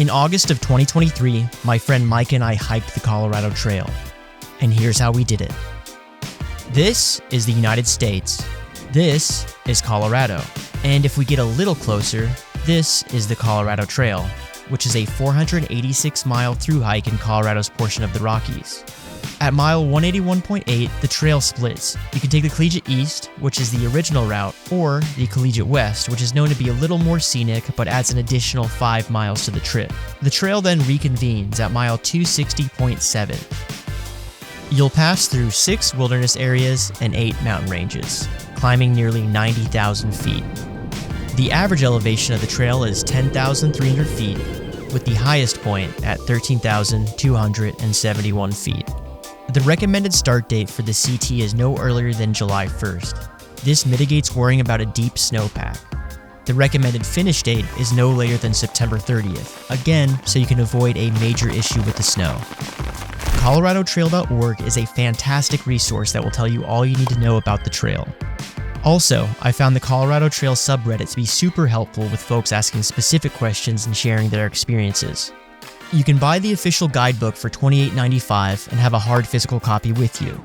In August of 2023, my friend Mike and I hiked the Colorado Trail. And here's how we did it. This is the United States. This is Colorado. And if we get a little closer, this is the Colorado Trail, which is a 486-mile thru hike in Colorado's portion of the Rockies. At mile 181.8, the trail splits. You can take the Collegiate East, which is the original route, or the Collegiate West, which is known to be a little more scenic but adds an additional 5 miles to the trip. The trail then reconvenes at mile 260.7. You'll pass through 6 wilderness areas and 8 mountain ranges, climbing nearly 90,000 feet. The average elevation of the trail is 10,300 feet, with the highest point at 13,271 feet. The recommended start date for the CT is no earlier than July 1st. This mitigates worrying about a deep snowpack. The recommended finish date is no later than September 30th, again, so you can avoid a major issue with the snow. ColoradoTrail.org is a fantastic resource that will tell you all you need to know about the trail. Also, I found the Colorado Trail subreddit to be super helpful with folks asking specific questions and sharing their experiences. You can buy the official guidebook for $28.95 and have a hard physical copy with you.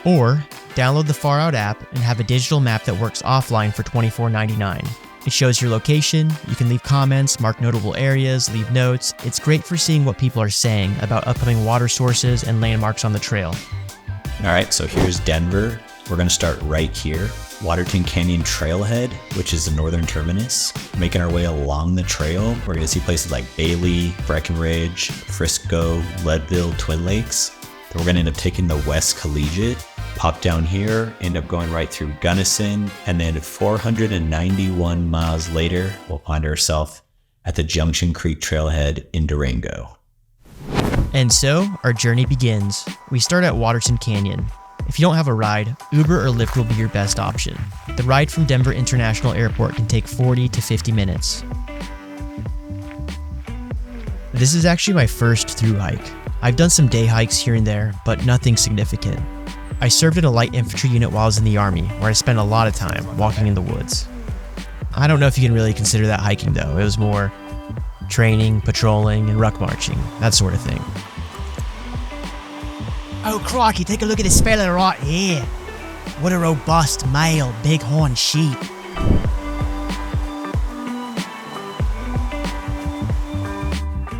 Or, download the Far Out app and have a digital map that works offline for $24.99. It shows your location, you can leave comments, mark notable areas, leave notes. It's great for seeing what people are saying about upcoming water sources and landmarks on the trail. All right, so here's Denver. We're going to start right here. Waterton Canyon Trailhead, which is the northern terminus. Making our way along the trail, we're going to see places like Bailey, Breckenridge, Frisco, Leadville, Twin Lakes. Then we're going to end up taking the West Collegiate, pop down here, end up going right through Gunnison, and then 491 miles later, we'll find ourselves at the Junction Creek Trailhead in Durango. And so, our journey begins. We start at Waterton Canyon. If you don't have a ride, Uber or Lyft will be your best option. The ride from Denver International Airport can take 40 to 50 minutes. This is actually my first thru hike. I've done some day hikes here and there, but nothing significant. I served in a light infantry unit while I was in the Army, where I spent a lot of time walking in the woods. I don't know if you can really consider that hiking though. It was more training, patrolling, and ruck marching, that sort of thing. Oh crikey, take a look at this fella right here. What a robust male bighorn sheep.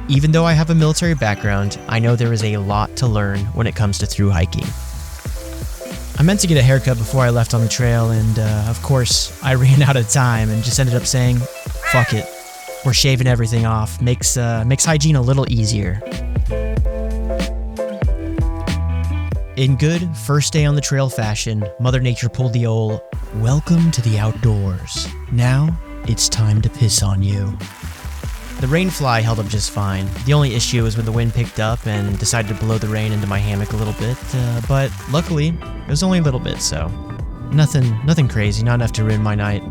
Even though I have a military background, I know there is a lot to learn when it comes to thru hiking. I meant to get a haircut before I left on the trail and, of course, I ran out of time and just ended up saying, fuck it. We're shaving everything off. Makes hygiene a little easier. In good first day on the trail fashion, Mother Nature pulled the old, welcome to the outdoors. Now, it's time to piss on you. The rainfly held up just fine. The only issue was when the wind picked up and decided to blow the rain into my hammock a little bit, but luckily, it was only a little bit, so nothing crazy, not enough to ruin my night.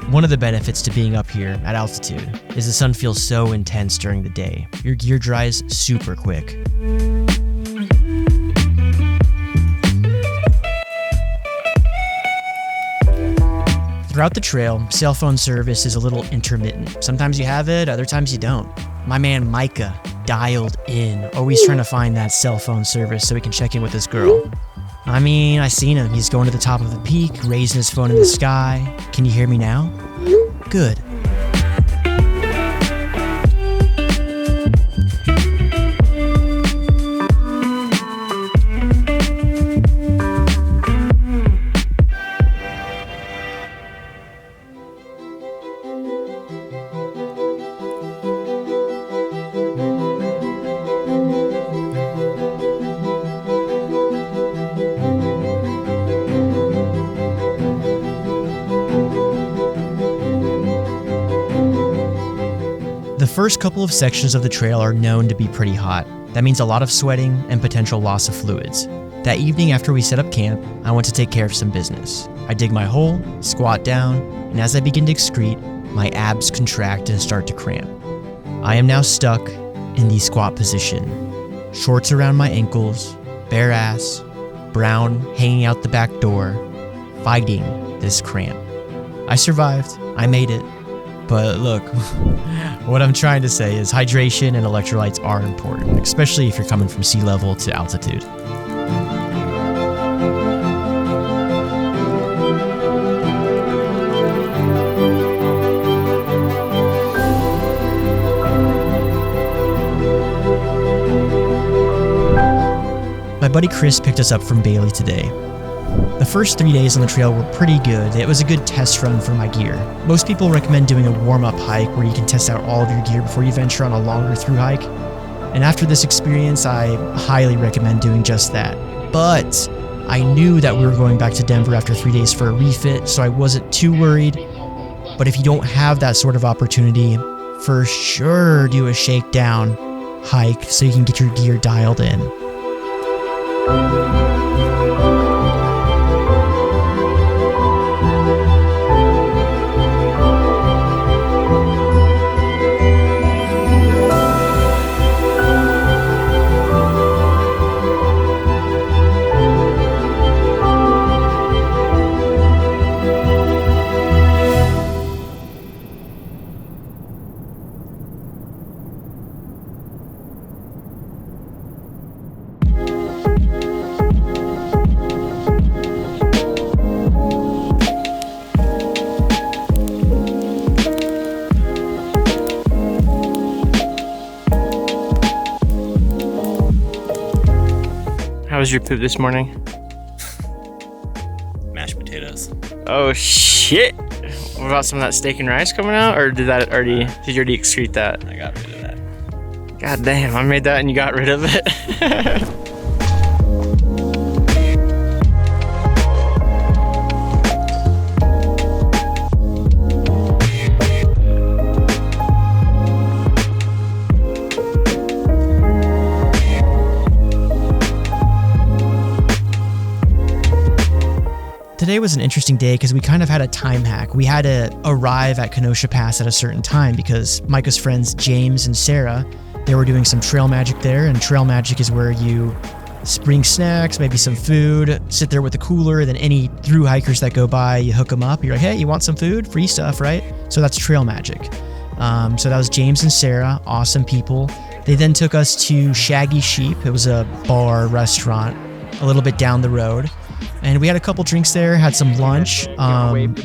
One of the benefits to being up here at altitude is the sun feels so intense during the day. Your gear dries super quick. Throughout the trail, cell phone service is a little intermittent. Sometimes you have it, other times you don't. My man Micah dialed in, always trying to find that cell phone service so he can check in with this girl. I mean, I seen him. He's going to the top of the peak, raising his phone in the sky. Can you hear me now? Good. The first couple of sections of the trail are known to be pretty hot. That means a lot of sweating and potential loss of fluids. That evening after we set up camp, I went to take care of some business. I dig my hole, squat down, and as I begin to excrete, my abs contract and start to cramp. I am now stuck in the squat position. Shorts around my ankles, bare ass, brown hanging out the back door, fighting this cramp. I survived, I made it, But look, what I'm trying to say is hydration and electrolytes are important, especially if you're coming from sea level to altitude. My buddy Chris picked us up from Bailey today. The first 3 days on the trail were pretty good. It was a good test run for my gear. Most people recommend doing a warm-up hike where you can test out all of your gear before you venture on a longer thru hike. And after this experience, I highly recommend doing just that. But I knew that we were going back to Denver after 3 days for a refit, so I wasn't too worried. But if you don't have that sort of opportunity, for sure do a shakedown hike so you can get your gear dialed in. How was your poop this morning? Mashed potatoes. Oh shit! What about some of that steak and rice coming out, or did you already excrete that? I got rid of that. God damn, I made that and you got rid of it. Today was an interesting day because we kind of had a time hack. We had to arrive at Kenosha Pass at a certain time because Micah's friends James and Sarah, they were doing some trail magic there, and trail magic is where you bring snacks, maybe some food, sit there with a cooler, then any thru hikers that go by, you hook them up. You're like, hey, you want some food? Free stuff, right? So that's trail magic. So that was James and Sarah, awesome people. They then took us to Shaggy Sheep. It was a bar, restaurant, a little bit down the road. And we had a couple drinks there, had some lunch. We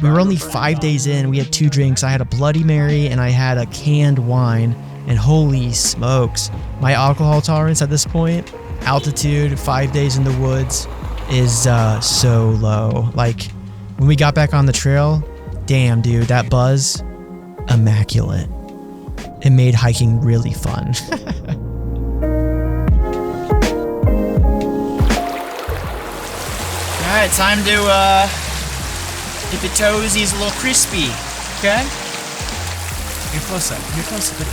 were only 5 days in. We had 2 drinks. I had a Bloody Mary and I had a canned wine. And holy smokes, my alcohol tolerance at this point, altitude, 5 days in the woods, is so low. Like, when we got back on the trail, damn, dude, that buzz, immaculate. It made hiking really fun. All right, time to get the toesies a little crispy, okay? Get close up, get close up.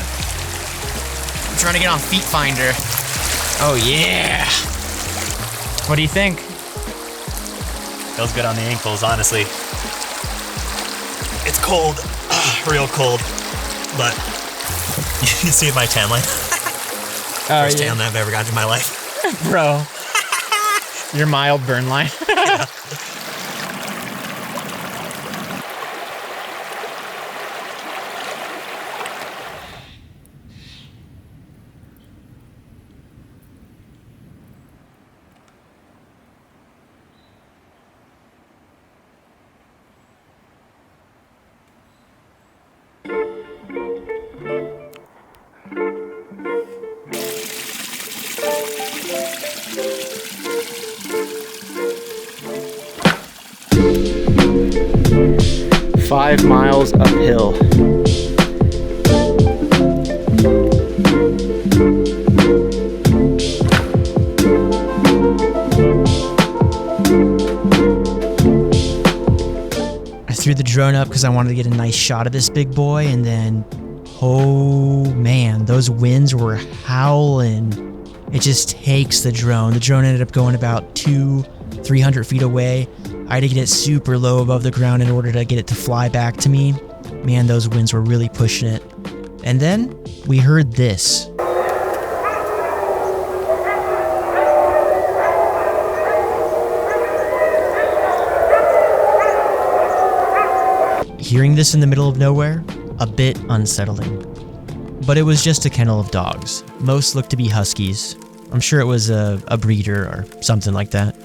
I'm trying to get on Feet Finder. Oh yeah! What do you think? Feels good on the ankles, honestly. It's cold, real cold, but you can see my tan line. First tan that I've ever gotten in my life. Bro. Your mild burn line. Yeah. Five miles uphill. I threw the drone up because I wanted to get a nice shot of this big boy, and then, oh man, those winds were howling. It just takes the drone. The drone ended up going about 200-300 feet away. I had to get it super low above the ground in order to get it to fly back to me. Man, those winds were really pushing it. And then we heard this. Hearing this in the middle of nowhere, a bit unsettling. But it was just a kennel of dogs. Most looked to be huskies. I'm sure it was a breeder or something like that.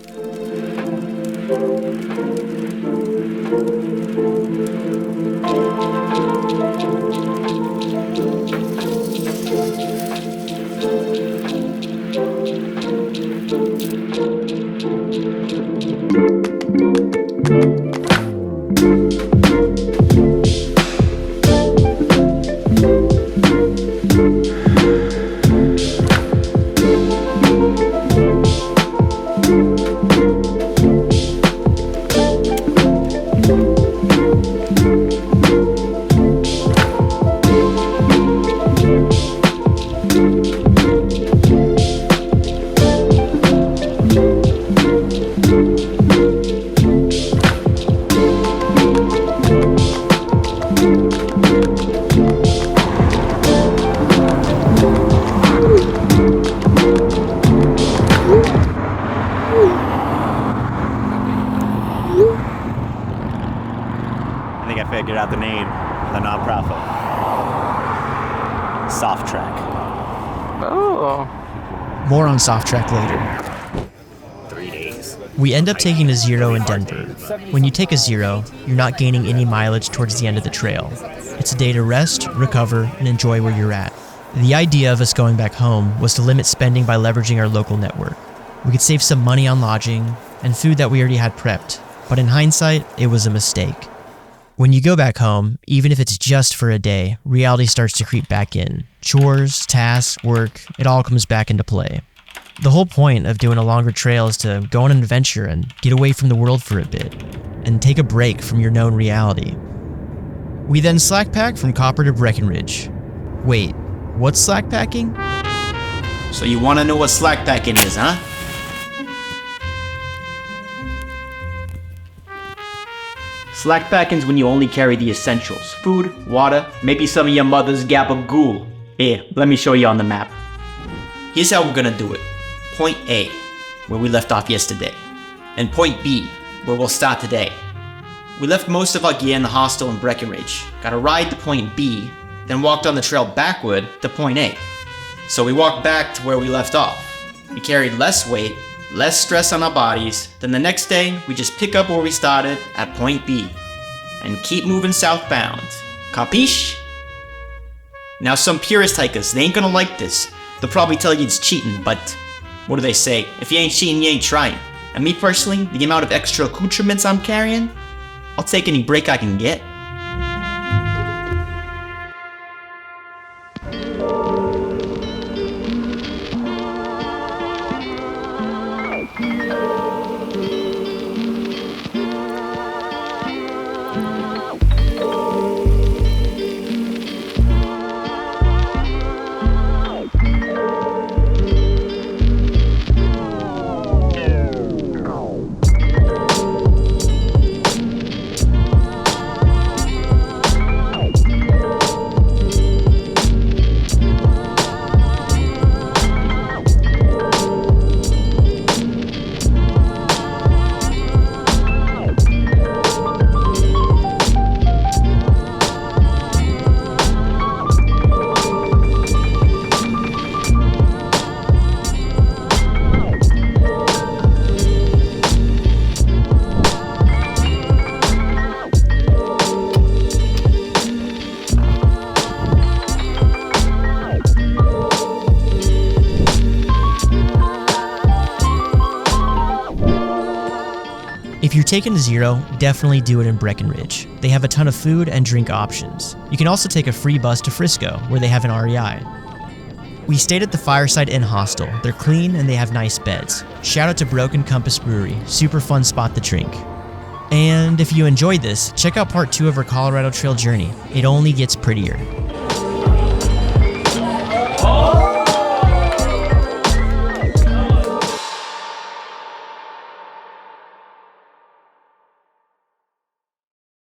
I think I figured out the name of the nonprofit. Soft Track. Oh. More on Soft Track later. 3 days. We end up taking a 0 in Denver. When you take a 0, you're not gaining any mileage towards the end of the trail. It's a day to rest, recover, and enjoy where you're at. The idea of us going back home was to limit spending by leveraging our local network. We could save some money on lodging and food that we already had prepped, but in hindsight, it was a mistake. When you go back home, even if it's just for a day, reality starts to creep back in. Chores, tasks, work, it all comes back into play. The whole point of doing a longer trail is to go on an adventure and get away from the world for a bit, and take a break from your known reality. We then slack pack from Copper to Breckenridge. Wait, what's slack packing? So you want to know what slack packing is, huh? Slack packing's when you only carry the essentials. Food, water, maybe some of your mother's gabagool. Here, let me show you on the map. Here's how we're gonna do it. Point A, where we left off yesterday. And point B, where we'll start today. We left most of our gear in the hostel in Breckenridge, got a ride to point B, then walked on the trail backward to point A. So we walked back to where we left off. We carried less weight, less stress on our bodies, then the next day we just pick up where we started at point B and keep moving southbound. Capiche? Now some purist hikers, they ain't gonna like this. They'll probably tell you it's cheating, but what do they say? If you ain't cheating, you ain't trying. And me personally, the amount of extra accoutrements I'm carrying, I'll take any break I can get. If you're taking a 0, definitely do it in Breckenridge. They have a ton of food and drink options. You can also take a free bus to Frisco, where they have an REI. We stayed at the Fireside Inn Hostel. They're clean and they have nice beds. Shout out to Broken Compass Brewery, super fun spot to drink. And if you enjoyed this, check out part 2 of our Colorado Trail journey. It only gets prettier. Oh!